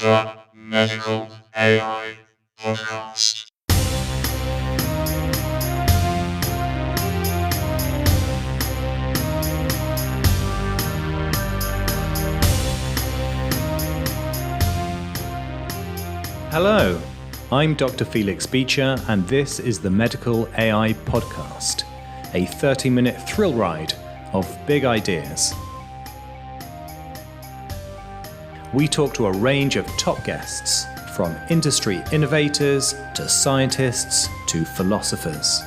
the Medical AI Podcast. Hello, I'm Dr. Felix Beecher, and this is the Medical AI Podcast, a 30-minute thrill ride of big ideas. We talk to a range of top guests, from industry innovators to scientists to philosophers.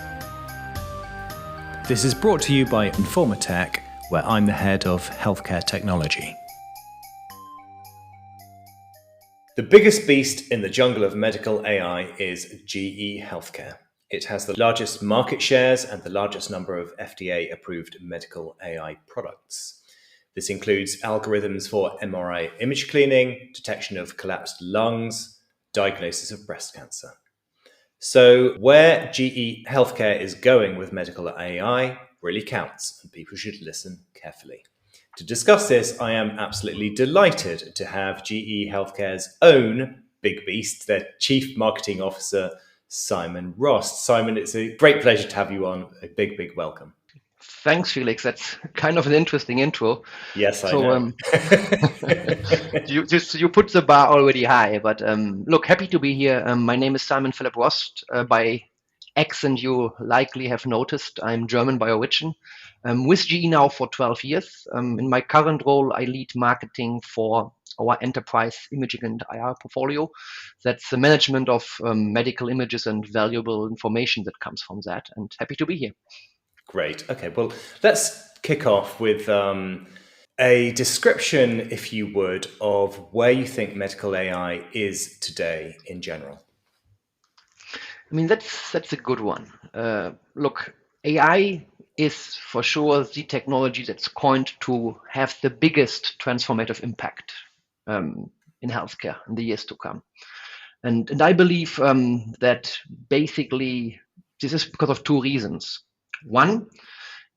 This is brought to you by Informatech, where I'm the head of healthcare technology. The biggest beast in the jungle of medical AI is GE Healthcare. It has the largest market shares and the largest number of FDA-approved medical AI products. This includes algorithms for MRI image cleaning, detection of collapsed lungs, diagnosis of breast cancer. So where GE Healthcare is going with medical AI really counts, and people should listen carefully. To discuss this, I am absolutely delighted to have GE Healthcare's own big beast, their Chief Marketing Officer, Simon Rost. Simon, it's a great pleasure to have you on. A big, big welcome. Thanks, Felix. That's kind of an interesting intro. Yes, I know. You put the bar already high, but look, happy to be here. My name is Simon Philip Rost. By accent, you likely have noticed I'm German by origin. With GE now for 12 years. In my current role, I lead marketing for our enterprise imaging and IR portfolio. That's the management of medical images and valuable information that comes from that. And happy to be here. Great. Okay, well, let's kick off with a description, if you would, of where you think medical AI is today in general. I mean, that's a good one. Look, AI is for sure the technology that's going to have the biggest transformative impact in healthcare in the years to come. And I believe that basically this is because of two reasons. One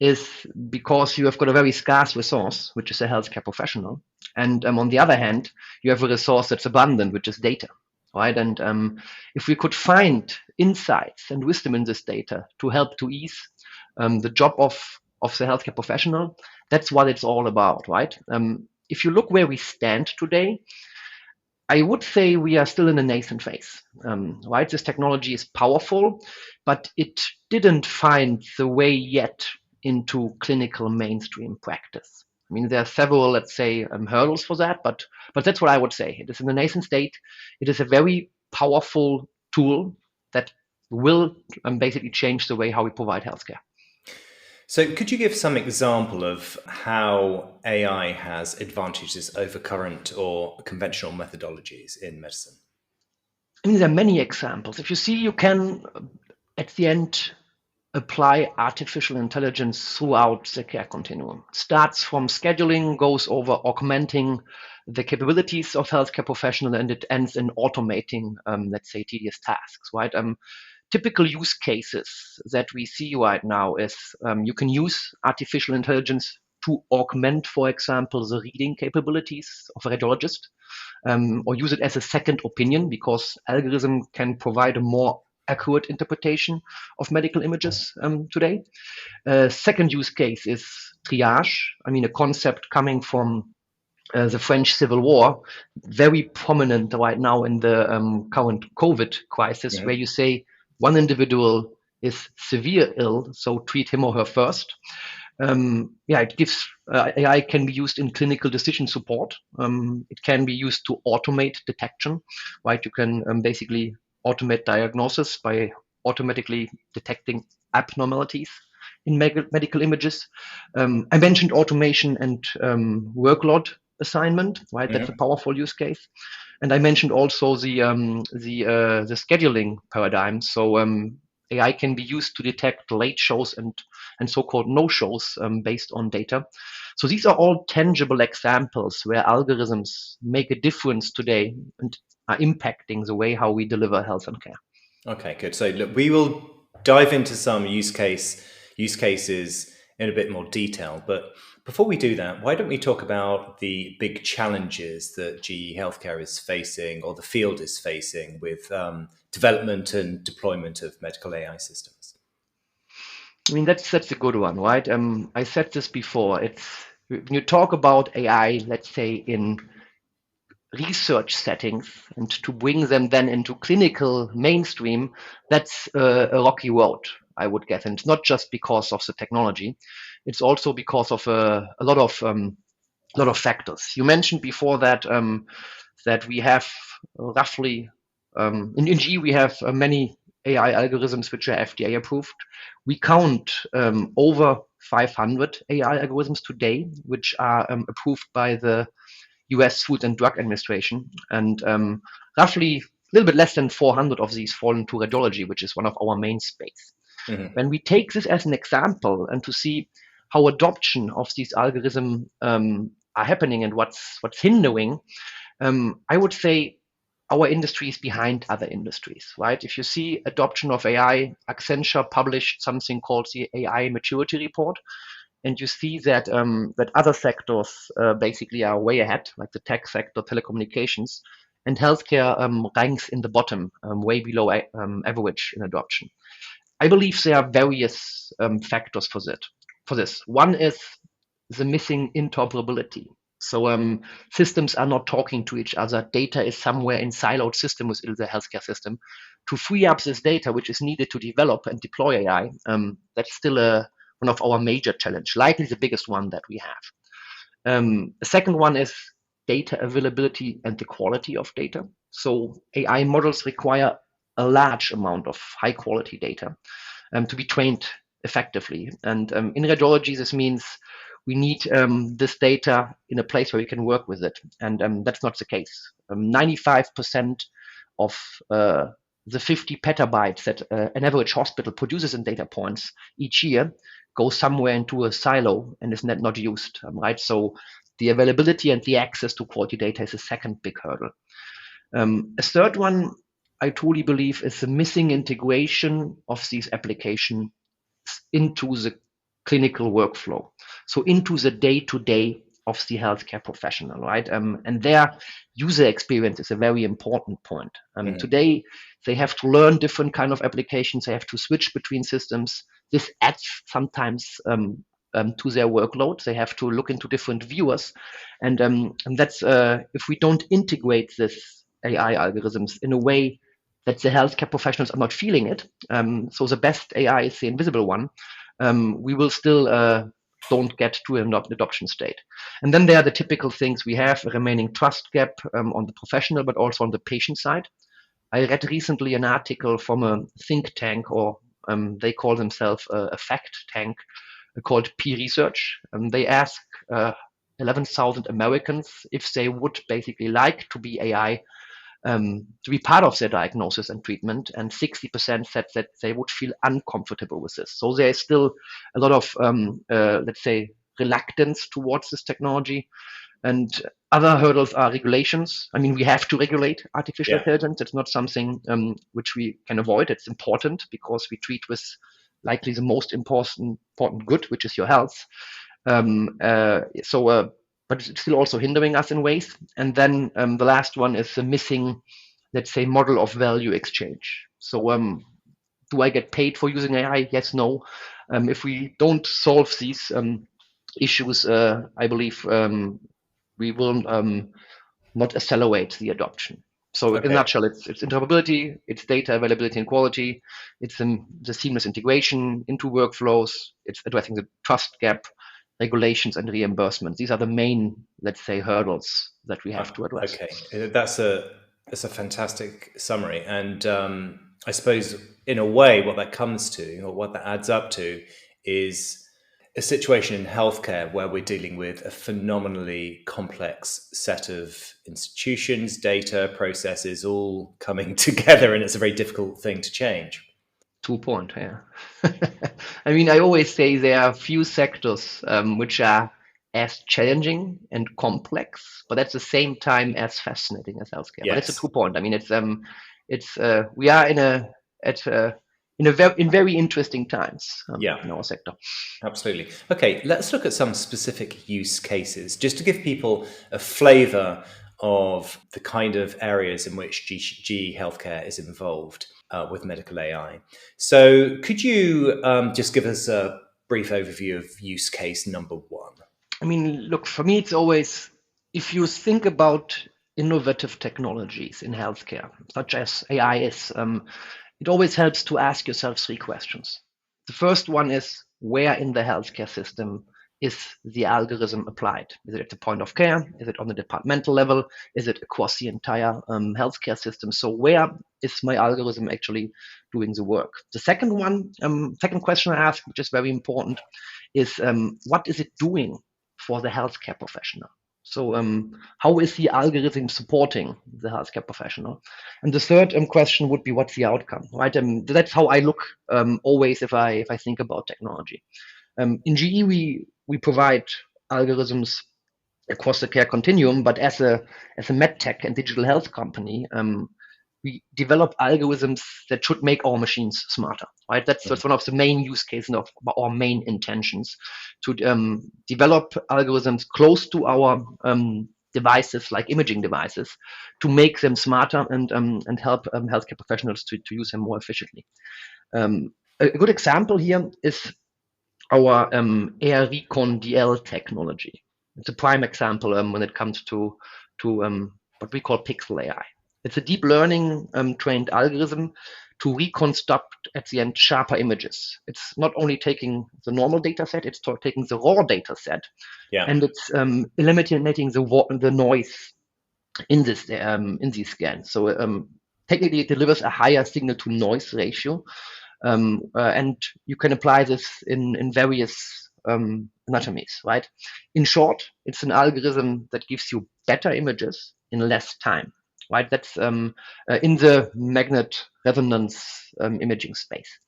is because you have got a very scarce resource, which is a healthcare professional. And on the other hand, you have a resource that's abundant, which is data. Right. And if we could find insights and wisdom in this data to help to ease the job of the healthcare professional, that's what it's all about. Right. If you look where we stand today, I would say we are still in a nascent phase. Right. This technology is powerful, but it didn't find the way yet into clinical mainstream practice. I mean, there are several, let's say, hurdles for that, but that's what I would say. It is in the nascent state. It is a very powerful tool that will basically change the way how we provide healthcare. So could you give some example of how AI has advantages over current or conventional methodologies in medicine? I mean, there are many examples. If you see, you can, at the end, apply artificial intelligence throughout the care continuum. Starts from scheduling, goes over augmenting the capabilities of healthcare professionals, and it ends in automating, let's say, tedious tasks, right? Typical use cases that we see right now is you can use artificial intelligence to augment, for example, the reading capabilities of a radiologist, or use it as a second opinion because algorithm can provide a more accurate interpretation of medical images today. Second use case is triage. I mean, a concept coming from the French Civil War, very prominent right now in the current COVID crisis, where you say one individual is severe ill, so treat him or her first. It gives AI can be used in clinical decision support. It can be used to automate detection, right? You can basically automate diagnosis by automatically detecting abnormalities in medical images. I mentioned automation and workload assignment, right? That's a powerful use case. And I mentioned also the scheduling paradigm. So AI can be used to detect late shows and so-called no-shows based on data. So these are all tangible examples where algorithms make a difference today and are impacting the way how we deliver health and care. Okay, good. So look, we will dive into some use cases in a bit more detail, but Before we do that, why don't we talk about the big challenges that GE Healthcare is facing or the field is facing with development and deployment of medical AI systems? I mean, that's a good one, right? I said this before. It's when you talk about AI, let's say in research settings, and to bring them then into clinical mainstream, that's a rocky road, I would guess. And it's not just because of the technology; it's also because of a lot of factors. You mentioned before that that we have roughly in GE we have many AI algorithms which are FDA approved. We count over 500 AI algorithms today, which are approved by the US Food and Drug Administration, and roughly a little bit less than 400 of these fall into radiology, which is one of our main space. Mm-hmm. When we take this as an example and to see how adoption of these algorithms are happening and what's hindering, I would say our industry is behind other industries, right? If you see adoption of AI, Accenture published something called the AI Maturity Report, and you see that that other sectors basically are way ahead, like the tech sector, telecommunications, and healthcare ranks in the bottom, way below average in adoption. I believe there are various factors for that. For this, one is the missing interoperability. So systems are not talking to each other. Data is somewhere in siloed system within the healthcare system. To free up this data, which is needed to develop and deploy AI, that's still one of our major challenge, likely the biggest one that we have. The second one is data availability and the quality of data. So AI models require a large amount of high quality data to be trained effectively. And in radiology, this means we need this data in a place where we can work with it. And that's not the case. 95% of the 50 petabytes that an average hospital produces in data points each year go somewhere into a silo and is not used, right? So the availability and the access to quality data is a second big hurdle. A third one, I truly believe, is the missing integration of these applications into the clinical workflow. So into the day-to-day of the healthcare professional, right? And their user experience is a very important point. Mm-hmm. Today, they have to learn different kind of applications. They have to switch between systems. This adds sometimes to their workload. They have to look into different viewers. And that's if we don't integrate this AI algorithms in a way that the healthcare professionals are not feeling it. So the best AI is the invisible one. We will still don't get to an adoption state. And then there are the typical things we have, a remaining trust gap on the professional, but also on the patient side. I read recently an article from a think tank, or they call themselves a fact tank, called Peer Research. They ask 11,000 Americans if they would basically like to be AI to be part of their diagnosis and treatment, and 60% said that they would feel uncomfortable with this. So there is still a lot of, let's say, reluctance towards this technology. And other hurdles are regulations. I mean, we have to regulate artificial intelligence. It's not something which we can avoid. It's important because we treat with likely the most important good, which is your health. But it's still also hindering us in ways. And then the last one is the missing, let's say, model of value exchange. So do I get paid for using AI? Yes, no. If we don't solve these issues, I believe we will not accelerate the adoption. So in a nutshell, it's interoperability, it's data availability and quality, it's the seamless integration into workflows, it's addressing the trust gap, regulations and reimbursement. These are the main, let's say, hurdles that we have to address. Okay, that's a fantastic summary. And I suppose in a way what that comes to, or what that adds up to, is a situation in healthcare where we're dealing with a phenomenally complex set of institutions, data, processes, all coming together, and it's a very difficult thing to change. 2 point, yeah. I mean, I always say there are few sectors which are as challenging and complex, but at the same time as fascinating as healthcare. Yes. But it's a 2 point. I mean, we are in in very interesting times Yeah. in our sector. Absolutely. Okay, let's look at some specific use cases just to give people a flavor of the kind of areas in which GE Healthcare is involved with medical AI. So, could you just give us a brief overview of use case number one? I mean, look, for me, it's always, if you think about innovative technologies in healthcare, such as AI is, it always helps to ask yourself three questions. The first one is, where in the healthcare system is the algorithm applied? Is it at the point of care? Is it on the departmental level? Is it across the entire healthcare system? So where is my algorithm actually doing the work? The second one, second question I ask, which is very important, is what is it doing for the healthcare professional? So how is the algorithm supporting the healthcare professional? And the third question would be, what's the outcome, right? That's how I look always if I think about technology. In GE, we provide algorithms across the care continuum, but as a medtech and digital health company, we develop algorithms that should make our machines smarter, right? That's one of the main use cases of our main intentions, to develop algorithms close to our devices, like imaging devices, to make them smarter and help healthcare professionals to use them more efficiently. A good example here is our AR Recon DL technology. It's a prime example when it comes to what we call pixel AI. It's a deep learning trained algorithm to reconstruct at the end sharper images. It's not only taking the normal data set, it's taking the raw data set, and it's eliminating the noise in these scans. So technically, it delivers a higher signal to noise ratio, and you can apply this in various anatomies, right? In short, it's an algorithm that gives you better images in less time, right? That's in the magnet resonance imaging space.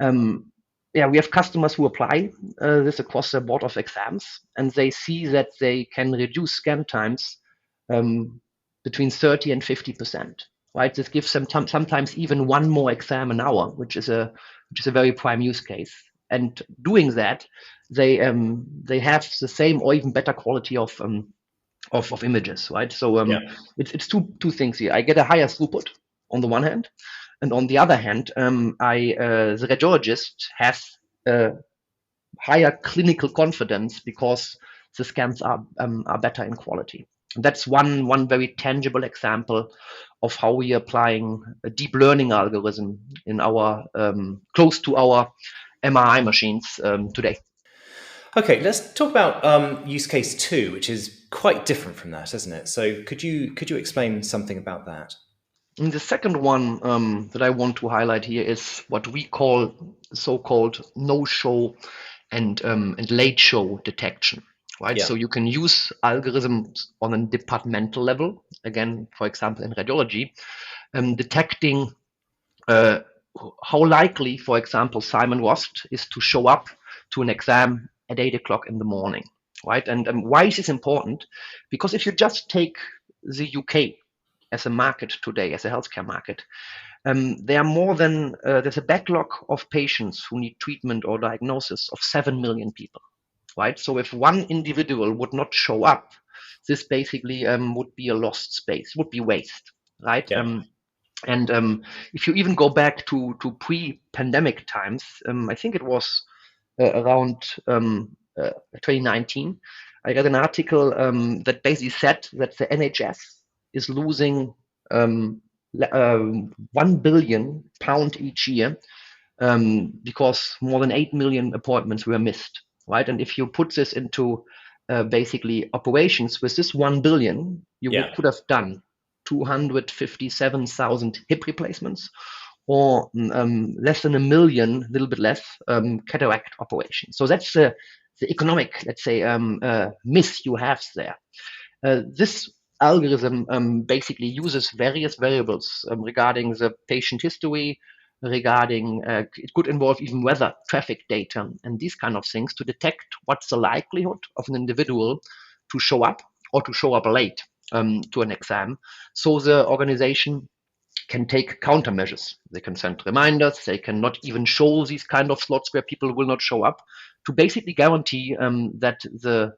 Yeah, we have customers who apply this across the board of exams, and they see that they can reduce scan times between 30 and 50%. Right, this gives them sometimes even one more exam an hour, which is a very prime use case. And doing that, they have the same or even better quality of images, right? So it's two things here. I get a higher throughput on the one hand, and on the other hand, the radiologist has higher clinical confidence because the scans are better in quality. And that's one very tangible example of how we are applying a deep learning algorithm in our close to our MRI machines today. Okay, let's talk about use case two, which is quite different from that, isn't it? So could you explain something about that? And the second one that I want to highlight here is what we call so-called no-show and late show detection. Right, so you can use algorithms on a departmental level. Again, for example, in radiology, detecting how likely, for example, Simon Rost is to show up to an exam at 8 o'clock in the morning. Right, and why is this important? Because if you just take the UK as a market today, as a healthcare market, there are more than there's a backlog of patients who need treatment or diagnosis of 7 million people. Right, so if one individual would not show up, this basically would be a lost space, would be waste. Right. And if you even go back to pre-pandemic times, I think it was around 2019, I read an article that basically said that the NHS is losing £1 billion each year because more than 8 million appointments were missed. Right, and if you put this into basically operations with this 1 billion, you could have done 257,000 hip replacements, or less than 1 million, a little bit less, cataract operations. So that's the economic, let's say, miss you have there. This algorithm basically uses various variables regarding the patient history, regarding it could involve even weather, traffic data, and these kind of things to detect what's the likelihood of an individual to show up or to show up late to an exam. So the organization can take countermeasures. They can send reminders. They cannot even show these kind of slots where people will not show up, to basically guarantee that the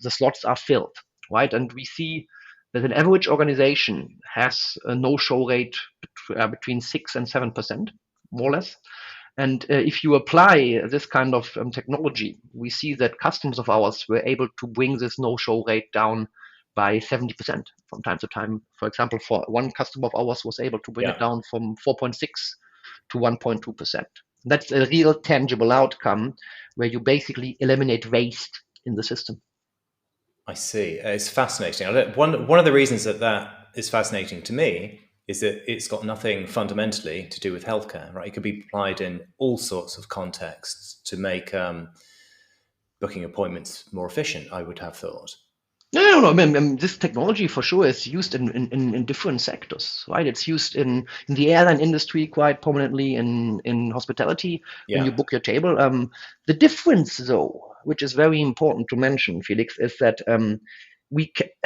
slots are filled, right? And we see that an average organization has a no-show rate between 6 and 7%, more or less. And if you apply this kind of technology, we see that customers of ours were able to bring this no-show rate down by 70% from time to time. For example, for one customer of ours was able to bring it down from 4.6 to 1.2%. That's a real tangible outcome where you basically eliminate waste in the system. I see. It's fascinating. One of the reasons that is fascinating to me is that it's got nothing fundamentally to do with healthcare, right? It could be applied in all sorts of contexts to make booking appointments more efficient, I would have thought. No. I mean, this technology for sure is used in different sectors, right? It's used in the airline industry quite prominently, in hospitality when you book your table. The difference, though, which is very important to mention, Felix, is that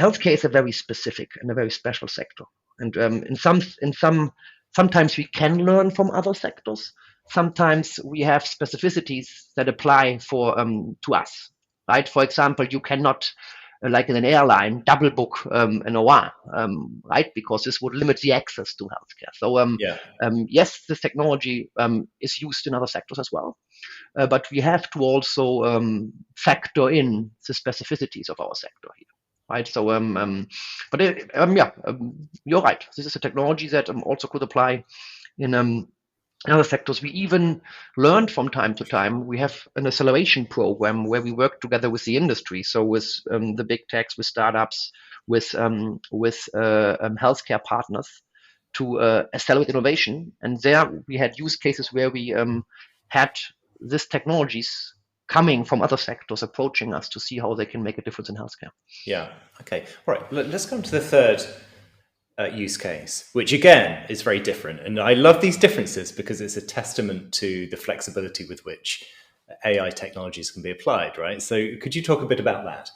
healthcare is a very specific and a very special sector, and sometimes we can learn from other sectors. Sometimes we have specificities that apply to us, right? For example, you cannot, like in an airline, double book an OR, right? Because this would limit the access to healthcare. So yes, this technology is used in other sectors as well, but we have to also factor in the specificities of our sector here, right? So, you're right. This is a technology that also could apply in other sectors. We even learned from time to time. We have an acceleration program where we work together with the industry. So with the big techs, with startups, with healthcare partners to accelerate innovation. And there we had use cases where we had these technologies coming from other sectors approaching us to see how they can make a difference in healthcare. Yeah. Okay. All right. Let's come to the third use case, which again is very different. And I love these differences because it's a testament to the flexibility with which AI technologies can be applied, right? So could you talk a bit about that?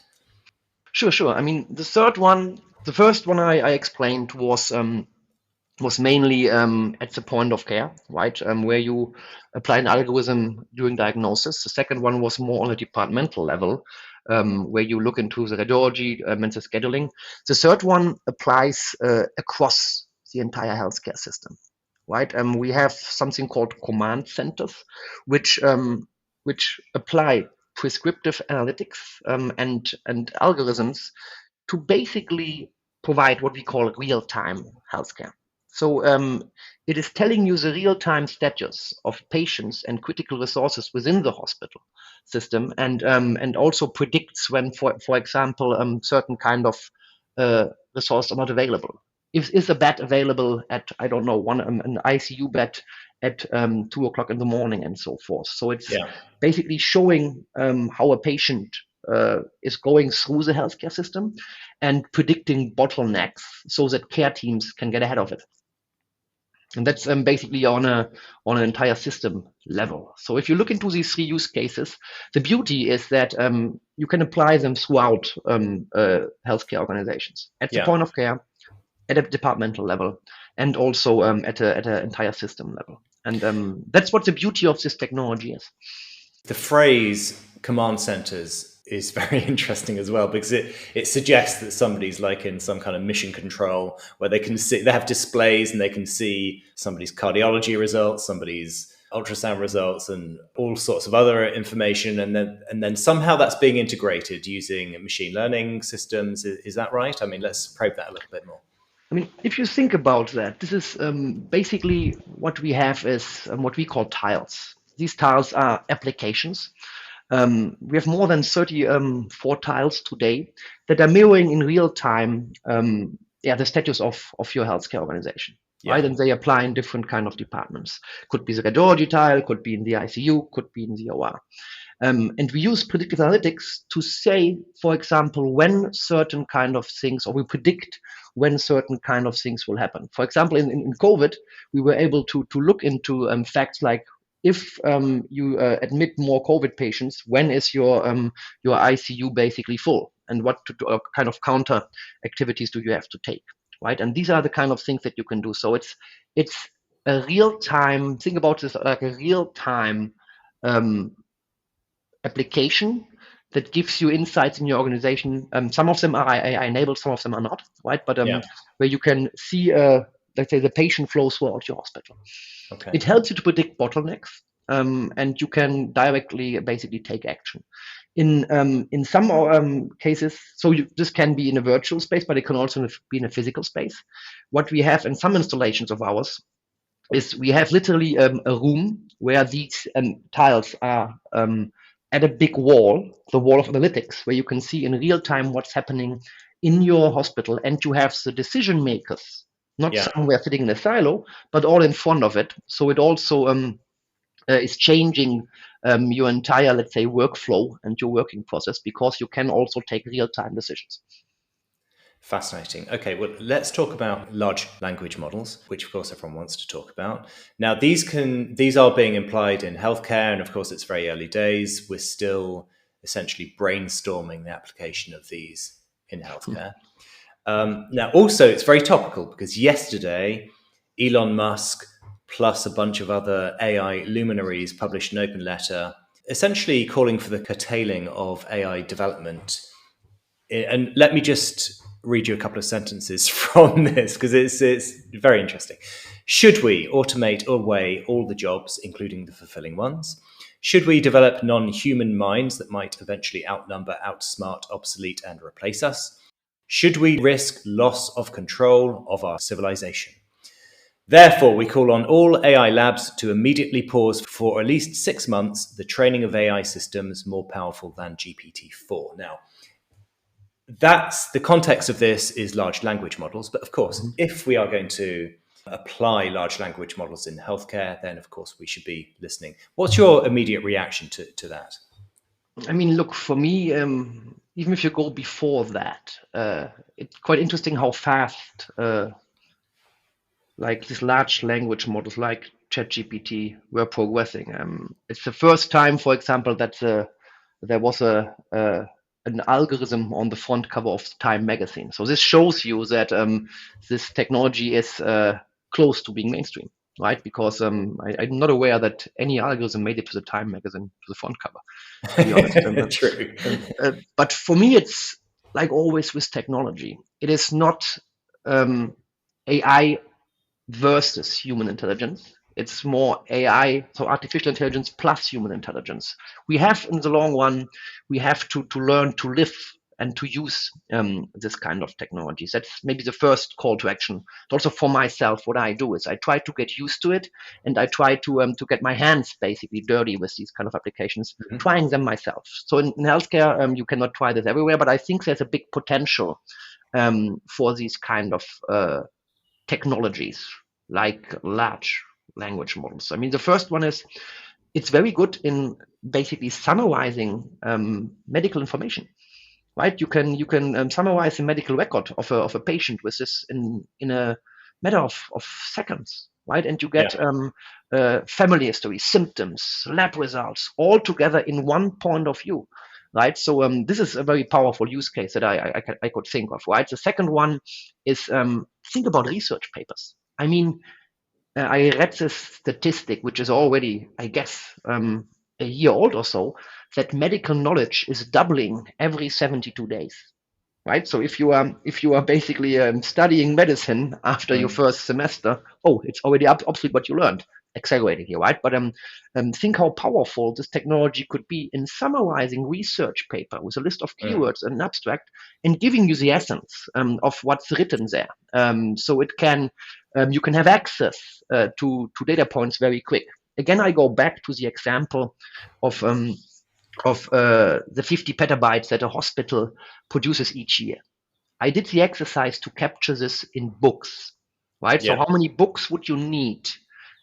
Sure. I mean, the first one I explained was mainly at the point of care, right? Where you apply an algorithm during diagnosis. The second one was more on a departmental level, where you look into the radiology and the scheduling. The third one applies across the entire healthcare system, right? We have something called command centers, which apply prescriptive analytics and algorithms to basically provide what we call real-time healthcare. So it is telling you the real-time status of patients and critical resources within the hospital system, and also predicts when, for example, certain kind of resources are not available. Is a bed available at, I don't know, an ICU bed at 2:00 in the morning, and so forth. So it's basically showing how a patient is going through the healthcare system and predicting bottlenecks so that care teams can get ahead of it. And that's basically on an entire system level. So if you look into these three use cases, the beauty is that you can apply them throughout healthcare organizations, at the point of care, at a departmental level, and also at an entire system level. And that's what the beauty of this technology is. The phrase command centers is very interesting as well, because it suggests that somebody's like in some kind of mission control where they can see, they have displays and they can see somebody's cardiology results, somebody's ultrasound results, and all sorts of other information, and then somehow that's being integrated using machine learning systems. Is that right? I mean, let's probe that a little bit more. I mean, if you think about that, this is basically what we have is what we call tiles. These tiles are applications. We have more than 34 tiles today that are mirroring in real time the status of your healthcare organization. Right? And they apply in different kind of departments. Could be the radiology tile, could be in the ICU, could be in the OR. And we use predictive analytics to say, for example, when certain kind of things, or we predict when certain kind of things will happen. For example, in COVID, we were able to look into facts like, if you admit more COVID patients, when is your ICU basically full, and what kind of counter activities do you have to take? right? And these are the kind of things that you can do. So it's a real time. Think about this like a real time application that gives you insights in your organization. Some of them are AI enabled, some of them are not, right? But Yeah. where you can see, let's say, the patient flow throughout your hospital. Okay. It helps you to predict bottlenecks, and you can directly basically take action. In some cases, so this can be in a virtual space, but it can also be in a physical space. What we have in some installations of ours is we have literally a room where these tiles are at a big wall, the wall of analytics, where you can see in real time what's happening in your hospital, and you have the decision makers not Yeah. somewhere sitting in a silo, but all in front of it. So it also is changing your entire, let's say, workflow and your working process, because you can also take real-time decisions. Fascinating. Okay, well, let's talk about large language models, which of course everyone wants to talk about. Now, these are being applied in healthcare, and of course it's very early days. We're still essentially brainstorming the application of these in healthcare. Now, also it's very topical because yesterday Elon Musk plus a bunch of other AI luminaries published an open letter essentially calling for the curtailing of AI development. And let me just read you a couple of sentences from this because it's very interesting. Should we automate away all the jobs, including the fulfilling ones? Should we develop non-human minds that might eventually outnumber, outsmart, obsolete, and replace us? Should we risk loss of control of our civilization? Therefore, we call on all AI labs to immediately pause for at least 6 months the training of AI systems more powerful than GPT-4. Now, that's the context of this is large language models. But of course, if we are going to apply large language models in healthcare, then of course we should be listening. What's your immediate reaction to that? I mean, look, for me, even if you go before that, it's quite interesting how fast like these large language models like ChatGPT were progressing. It's the first time, for example, that there was an algorithm on the front cover of Time magazine. So this shows you that this technology is close to being mainstream, right? Because I'm not aware that any algorithm made it to the Time magazine to the front cover, to be honest. True. But for me, it's like always with technology. It is not AI versus human intelligence. It's more AI, so artificial intelligence plus human intelligence. We have, in the long run, we have to learn to live and to use this kind of technologies. That's maybe the first call to action. Also for myself, what I do is I try to get used to it, and I try to get my hands basically dirty with these kind of applications, trying them myself. So in healthcare, you cannot try this everywhere, but I think there's a big potential for these kind of technologies like large language models. I mean, the first one is it's very good in basically summarizing medical information, right? You can summarize a medical record of a patient with this in a matter of seconds, right? And you get family history, symptoms, lab results, all together in one point of view. Right, so this is a very powerful use case that I could think of. Right, the second one is think about research papers. I mean, I read this statistic, which is already, I guess, a year old or so, that medical knowledge is doubling every 72 days. Right, so if you are basically studying medicine after your first semester, it's already obsolete what you learned. Accelerating here, right? But think how powerful this technology could be in summarizing research paper with a list of keywords and an abstract, and giving you the essence of what's written there. So it can you can have access to data points very quick. Again, I go back to the example of the 50 petabytes that a hospital produces each year. I did the exercise to capture this in books, right? Yeah. So how many books would you need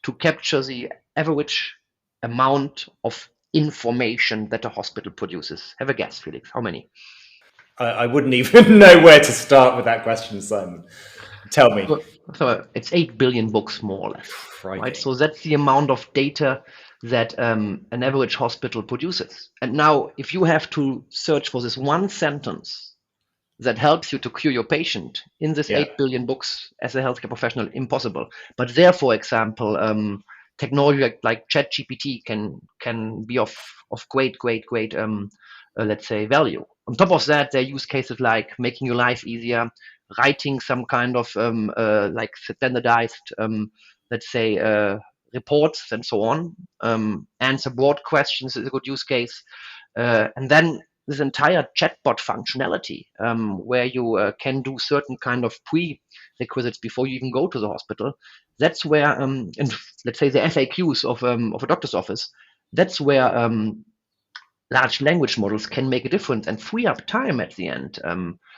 to capture the average amount of information that a hospital produces? Have a guess, Felix. How many? I wouldn't even know where to start with that question, Simon. Tell me. So it's 8 billion books, more or less. Crikey. Right? So that's the amount of data that an average hospital produces. And now, if you have to search for this one sentence that helps you to cure your patient in this Yeah. 8 billion books as a healthcare professional, impossible. But there, for example, technology like ChatGPT can be of great let's say value. On top of that, there are use cases like making your life easier, writing some kind of like standardized let's say reports and so on. Answer broad questions is a good use case, and then this entire chatbot functionality, where you can do certain kind of prerequisites before you even go to the hospital. That's where, and let's say the FAQs of a doctor's office. That's where large language models can make a difference and free up time at the end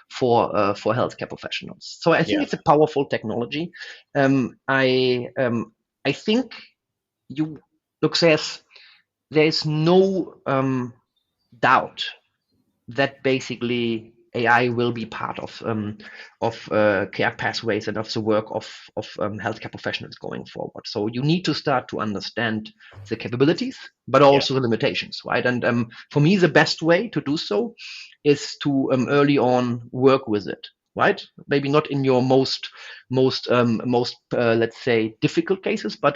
for healthcare professionals. So I think Yeah. it's a powerful technology. I think you look, there is no doubt that basically AI will be part of care pathways and of the work of healthcare professionals going forward. So you need to start to understand the capabilities, but also the limitations, right? And for me, the best way to do so is to early on work with it, right? Maybe not in your most let's say difficult cases, but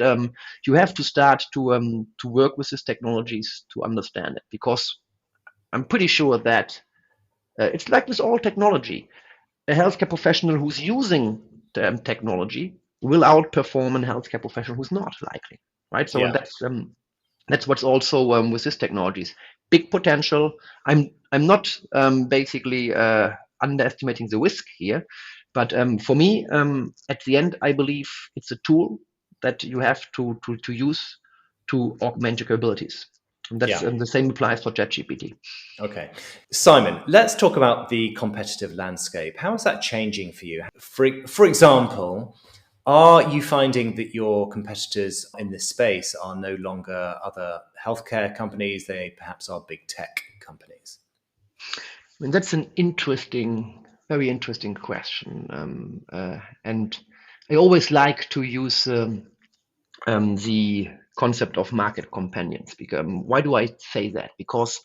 you have to start to work with these technologies to understand it, because I'm pretty sure that it's like with all technology. A healthcare professional who's using the technology will outperform a healthcare professional who's not, likely, right? So Yeah. that's what's also with these technologies. Big potential. I'm not basically underestimating the risk here, but for me, at the end, I believe it's a tool that you have to use to augment your capabilities. And that's Yeah. the same applies for ChatGPT. Okay. Simon, let's talk about the competitive landscape. How is that changing for you? For example, are you finding that your competitors in this space are no longer other healthcare companies? They perhaps are big tech companies. I mean, that's an interesting, very interesting question. And I always like to use the concept of market companions. Because, why do I say that? Because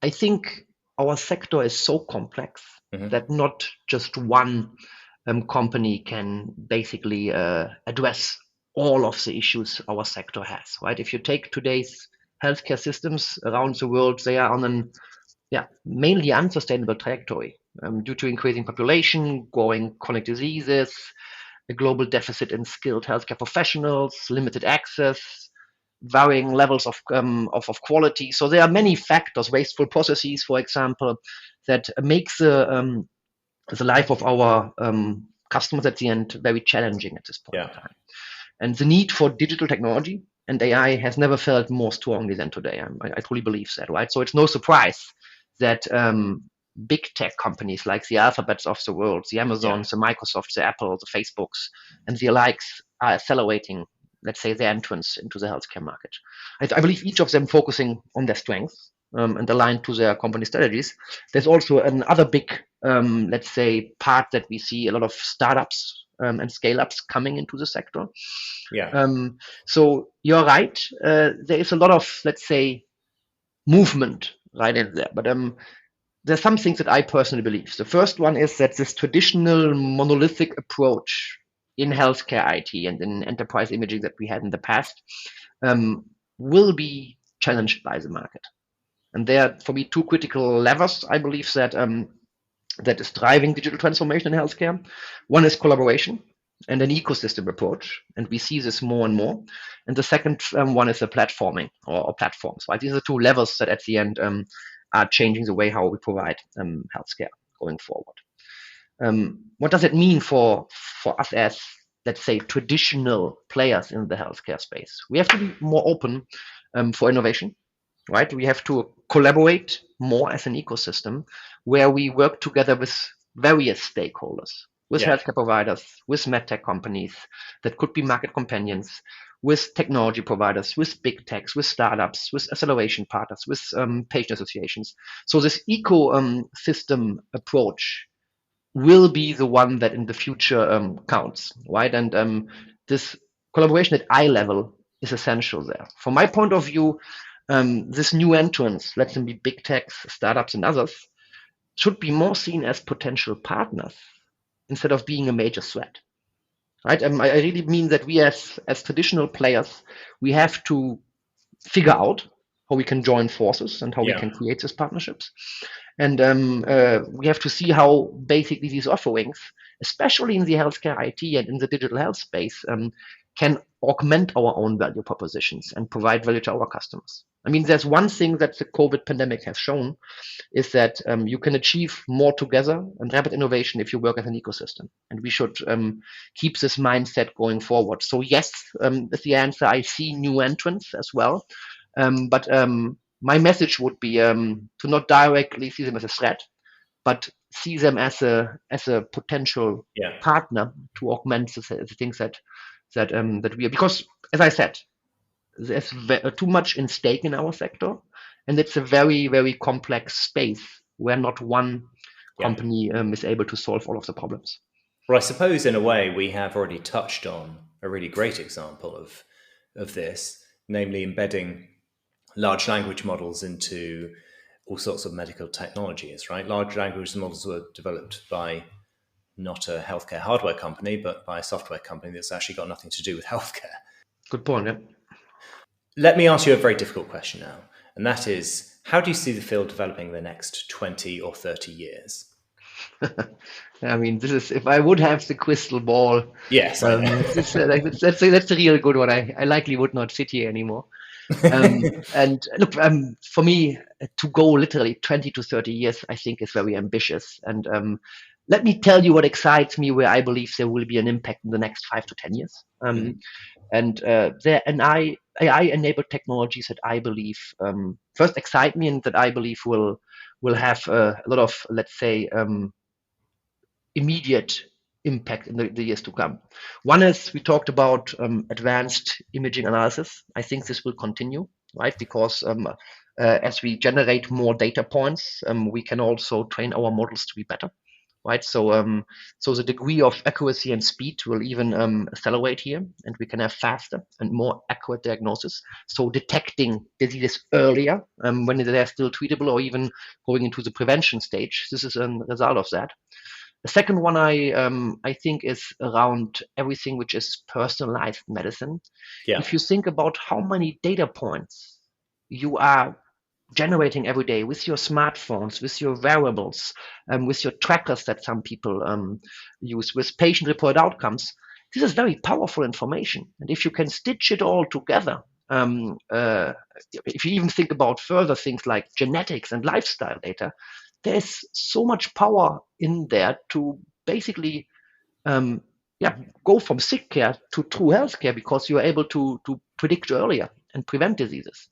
I think our sector is so complex that not just one company can basically address all of the issues our sector has, right? If you take today's healthcare systems around the world, they are on an mainly unsustainable trajectory due to increasing population, growing chronic diseases, a global deficit in skilled healthcare professionals, limited access, varying levels of quality. So there are many factors, wasteful processes, for example, that makes the life of our customers at the end very challenging at this point in time. And the need for digital technology and AI has never felt more strongly than today. I truly believe that, right? So it's no surprise that big tech companies like the Alphabets of the world, the Amazons, the Microsofts, the Apple, the Facebooks, and the likes are accelerating, let's say, their entrance into the healthcare market. I believe each of them focusing on their strengths and aligned to their company strategies. There's also another big, let's say, part that we see a lot of startups and scale-ups coming into the sector. So you're right. There is a lot of, let's say, movement right in there. But there's some things that I personally believe. The first one is that this traditional monolithic approach in healthcare IT and in enterprise imaging that we had in the past will be challenged by the market. And there are, for me, two critical levers, I believe, that that is driving digital transformation in healthcare. One is collaboration and an ecosystem approach, and we see this more and more. And the second one is the platforming or platforms. Right? These are the two levels that at the end are changing the way how we provide healthcare going forward. What does it mean for us as, let's say, traditional players in the healthcare space? We have to be more open for innovation, right? We have to collaborate more as an ecosystem where we work together with various stakeholders, with healthcare providers, with medtech companies that could be market companions, with technology providers, with big techs, with startups, with acceleration partners, with patient associations. So this ecosystem approach will be the one that in the future counts, right? And this collaboration at eye level is essential there. From my point of view, this new entrants, let them be big techs, startups, and others, should be more seen as potential partners instead of being a major threat. Right? I really mean that we as traditional players, we have to figure out how we can join forces and how we Yeah. can create these partnerships. And we have to see how basically these offerings, especially in the healthcare IT and in the digital health space, can augment our own value propositions and provide value to our customers. I mean, there's one thing that the COVID pandemic has shown is that you can achieve more together and rapid innovation if you work as an ecosystem. And we should keep this mindset going forward. So yes, is the answer. I see new entrants as well. But my message would be to not directly see them as a threat, but see them as a potential Yeah. partner to augment the things that we are. Because as I said, there's too much in stake in our sector, and it's a very, very complex space where not one Yeah. company is able to solve all of the problems. Well, I suppose in a way we have already touched on a really great example of this, namely embedding large language models into all sorts of medical technologies, right? Large language models were developed by not a healthcare hardware company, but by a software company that's actually got nothing to do with healthcare. Good point. Yeah. Let me ask you a very difficult question now, and that is, how do you see the field developing the next 20 or 30 years? I mean, this is if I would have the crystal ball. Yes, I know. That's a real good one. I likely would not sit here anymore. And look, for me, to go literally 20 to 30 years, I think is very ambitious. And let me tell you what excites me, where I believe there will be an impact in the next 5 to 10 years. And there and AI-enabled technologies that I believe first excite me and that I believe will have a lot of, let's say, immediate impact in the years to come. One is we talked about advanced imaging analysis. I think this will continue, right? Because as we generate more data points, we can also train our models to be better, right? So the degree of accuracy and speed will even accelerate here, and we can have faster and more accurate diagnosis. So detecting diseases earlier when they're still treatable, or even going into the prevention stage. This is a result of that. The second one I think is around everything which is personalized medicine. Yeah. If you think about how many data points you are generating every day with your smartphones, with your wearables, with your trackers that some people use, with patient-reported outcomes, this is very powerful information. And if you can stitch it all together, if you even think about further things like genetics and lifestyle data, there's so much power in there to basically go from sick care to true healthcare, because you are able to predict earlier and prevent diseases.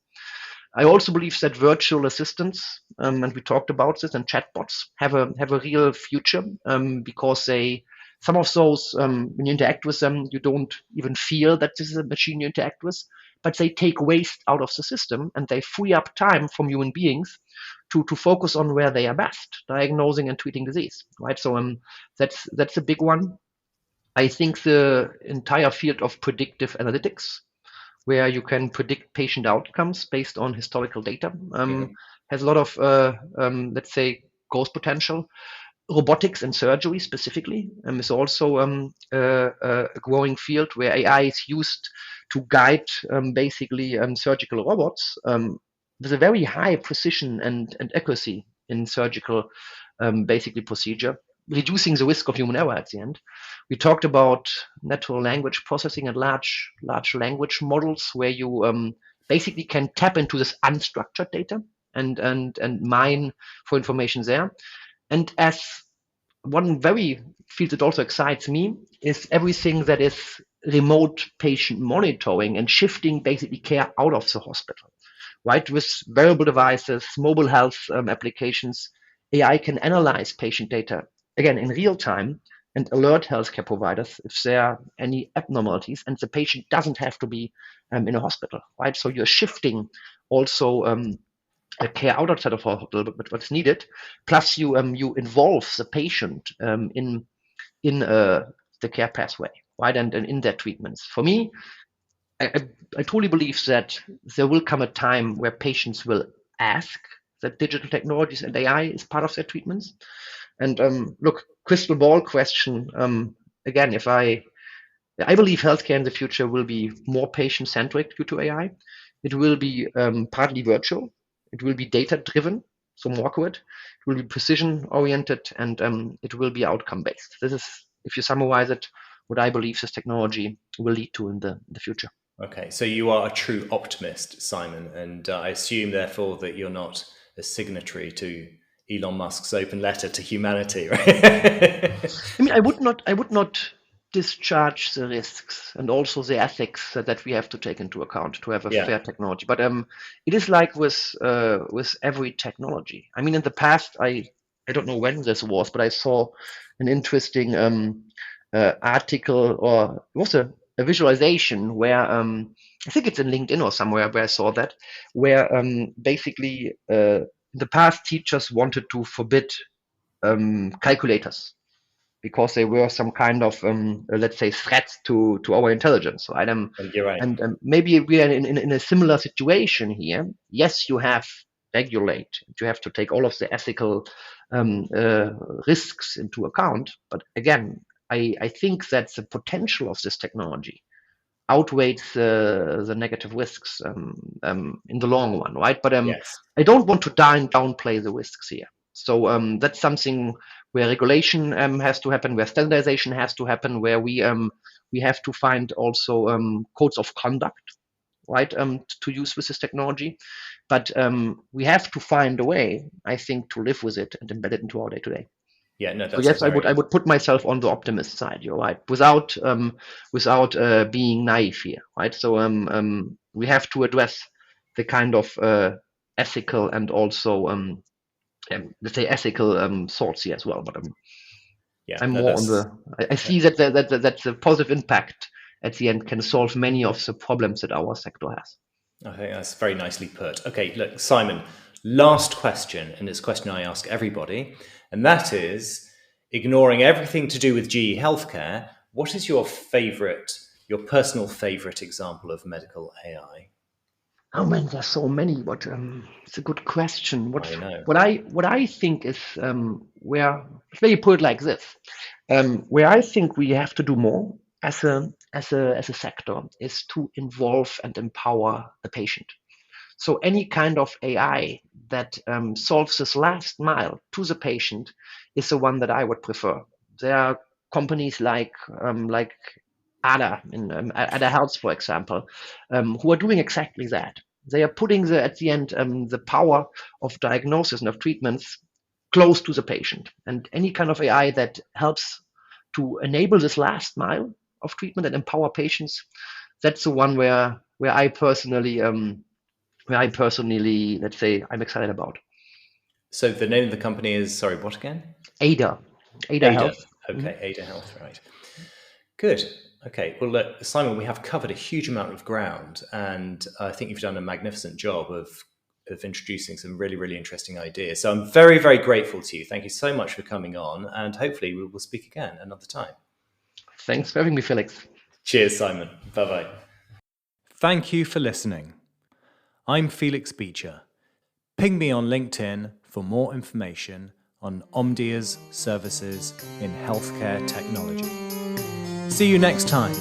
I also believe that virtual assistants, and we talked about this, and chatbots have a real future, because some of those, when you interact with them, you don't even feel that this is a machine you interact with, but they take waste out of the system and they free up time from human beings to focus on where they are best, diagnosing and treating disease, right? So that's a big one. I think the entire field of predictive analytics, where you can predict patient outcomes based on historical data, has a lot of, let's say, growth potential. Robotics and surgery specifically is also a growing field where AI is used to guide basically surgical robots with a very high precision and accuracy in surgical basically procedure, reducing the risk of human error at the end. We talked about natural language processing and large language models, where you basically can tap into this unstructured data and mine for information there. And as one very field that also excites me is everything that is remote patient monitoring and shifting basically care out of the hospital, right? With wearable devices, mobile health applications, AI can analyze patient data, again, in real time, and alert healthcare providers if there are any abnormalities, and the patient doesn't have to be in a hospital, right? So you're shifting also care outside of hospital, but what's needed. Plus, you involve the patient in the care pathway, right, and in their treatments. For me, I truly believe that there will come a time where patients will ask that digital technologies and AI is part of their treatments. And look, crystal ball question. Again, if I believe healthcare in the future will be more patient-centric due to AI. It will be partly virtual. It will be data-driven, so more accurate. It will be precision-oriented, and it will be outcome-based. This is, if you summarize it, what I believe this technology will lead to in the future. Okay, so you are a true optimist, Simon, and I assume, therefore, that you're not a signatory to Elon Musk's open letter to humanity, right? I mean, I would not discharge the risks and also the ethics that we have to take into account to have a Yeah. fair technology. But it is like with every technology. I mean, in the past, I don't know when this was, but I saw an interesting article, or it was a visualization where I think it's in LinkedIn or somewhere where I saw that, where basically in the past teachers wanted to forbid calculators because they were some kind of let's say threats to our intelligence, right? You're right. And maybe we are in a similar situation here. Yes, you have regulate, you have to take all of the ethical risks into account, but again, I think that the potential of this technology outweighs the negative risks in the long run, right? But Yes. I don't want to downplay the risks here. So that's something where regulation has to happen, where standardization has to happen, where we have to find also codes of conduct, right, to use with this technology. But we have to find a way, I think, to live with it and embed it into our day-to-day. Yeah, no, So that's yes, I would put myself on the optimist side. You're right, without being naive here, right? So we have to address the kind of ethical and also let's say ethical thoughts here as well. But yeah, I'm no, more on the. I see that the positive impact at the end can solve many of the problems that our sector has. I think that's very nicely put. Okay, look, Simon, last question, and it's a question I ask everybody, and that is, ignoring everything to do with GE Healthcare, what is your personal favorite example of medical AI? Oh man, there's so many. But it's a good question. I know. What I think is where, let me put it like this, where I think we have to do more as a sector is to involve and empower the patient. So any kind of AI that solves this last mile to the patient is the one that I would prefer. There are companies like ADA in ADA Health, for example, who are doing exactly that. They are putting at the end the power of diagnosis and of treatments close to the patient, and any kind of AI that helps to enable this last mile of treatment and empower patients, that's the one where I personally let's say I'm excited about. So the name of the company is, sorry, what again? ADA Health. Okay, Ada Health, right. Good. Okay. Well, look, Simon, we have covered a huge amount of ground, and I think you've done a magnificent job of introducing some really, really interesting ideas. So I'm very, very grateful to you. Thank you so much for coming on, and hopefully we will speak again another time. Thanks for having me, Felix. Cheers, Simon. Bye-bye. Thank you for listening. I'm Felix Beecher. Ping me on LinkedIn for more information on Omdia's services in healthcare technology. See you next time.